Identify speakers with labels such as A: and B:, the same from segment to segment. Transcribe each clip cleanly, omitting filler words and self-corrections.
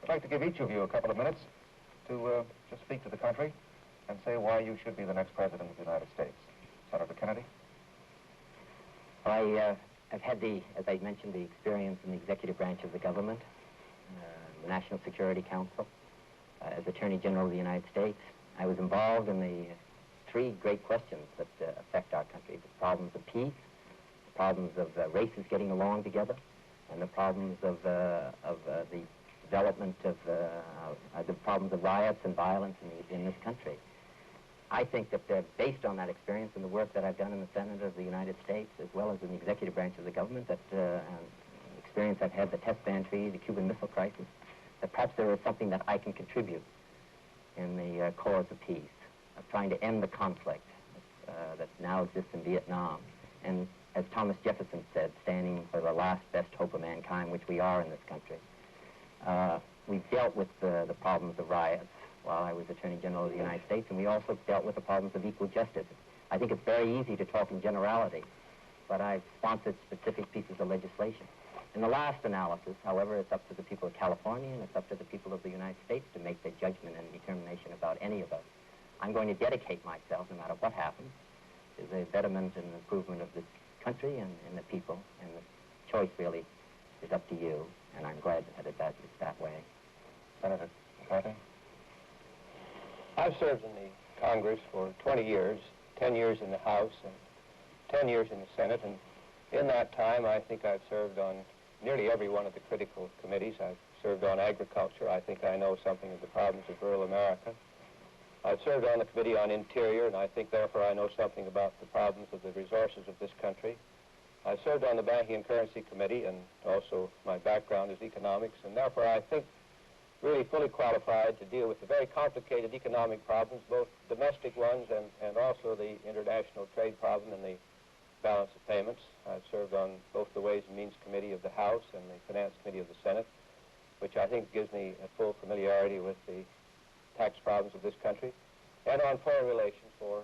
A: I'd like to give each of you a couple of minutes to just speak to the country and say why you should be the next president of the United States. Senator Kennedy?
B: I've had as I mentioned, the experience in the executive branch of the government, the National Security Council, as Attorney General of the United States. I was involved in the three great questions that affect our country: the problems of peace, the problems of races getting along together, and the problems of the development of the problems of riots and violence in this country. I think that based on that experience and the work that I've done in the Senate of the United States, as well as in the executive branch of the government, that experience I've had, the test ban treaty, the Cuban Missile Crisis, that perhaps there is something that I can contribute in the cause of peace, of trying to end the conflict that now exists in Vietnam. And as Thomas Jefferson said, standing for the last best hope of mankind, which we are in this country. We've dealt with the problems of riots while I was Attorney General of the United States, and we also dealt with the problems of equal justice. I think it's very easy to talk in generality, but I've sponsored specific pieces of legislation. In the last analysis, however, it's up to the people of California and it's up to the people of the United States to make their judgment and determination about any of us. I'm going to dedicate myself, no matter what happens, to the betterment and improvement of this country and the people, and the choice really is up to you, and I'm glad that it's that way.
A: Senator McCarthy?
C: I've served in the Congress for 20 years, 10 years in the House and 10 years in the Senate, and in that time I think I've served on nearly every one of the critical committees. I've served on agriculture. I think I know something of the problems of rural America. I've served on the Committee on Interior, and I think therefore I know something about the problems of the resources of this country. I've served on the Banking and Currency Committee, and also my background is economics, and therefore I think really fully qualified to deal with the very complicated economic problems, both domestic ones and also the international trade problem and the balance of payments. I've served on both the Ways and Means Committee of the House and the Finance Committee of the Senate, which I think gives me a full familiarity with the tax problems of this country, and on foreign relations for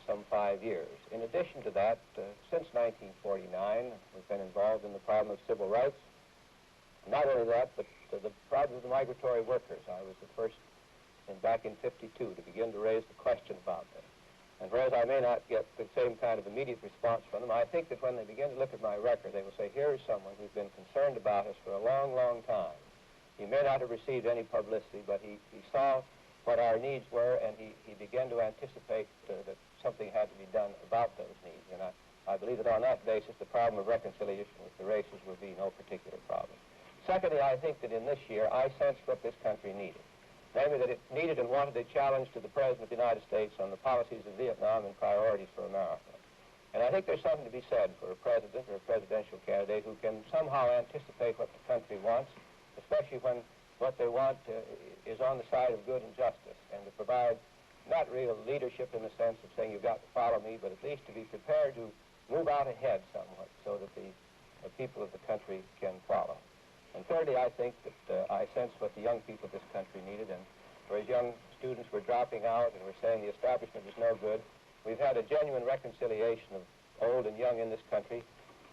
C: some 5 years. In addition to that, since 1949, we've been involved in the problem of civil rights. Not only that, but the problem of the migratory workers. I was the first, back in '52, to begin to raise the question about them. And whereas I may not get the same kind of immediate response from them, I think that when they begin to look at my record, they will say, here is someone who's been concerned about us for a long, long time. He may not have received any publicity, but he saw what our needs were, and he began to anticipate that something had to be done about those needs. And I believe that on that basis, the problem of reconciliation with the races will be no particular problem. Secondly, I think that in this year, I sensed what this country needed. Namely, that it needed and wanted a challenge to the President of the United States on the policies of Vietnam and priorities for America. And I think there's something to be said for a president or a presidential candidate who can somehow anticipate what the country wants, especially when what they want is on the side of good and justice, and to provide not real leadership in the sense of saying you've got to follow me, but at least to be prepared to move out ahead somewhat so that the people of the country can follow. And thirdly, I think that I sensed what the young people of this country needed, and whereas young students were dropping out and were saying the establishment is no good, we've had a genuine reconciliation of old and young in this country.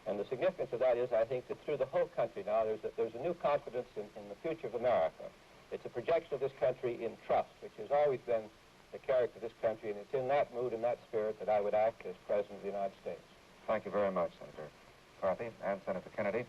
C: And the significance of that is, I think, that through the whole country now, there's a new confidence in the future of America. It's a projection of this country in trust, which has always been the character of this country, and it's in that mood and that spirit that I would act as President of the United States.
A: Thank you very much, Senator McCarthy and Senator Kennedy.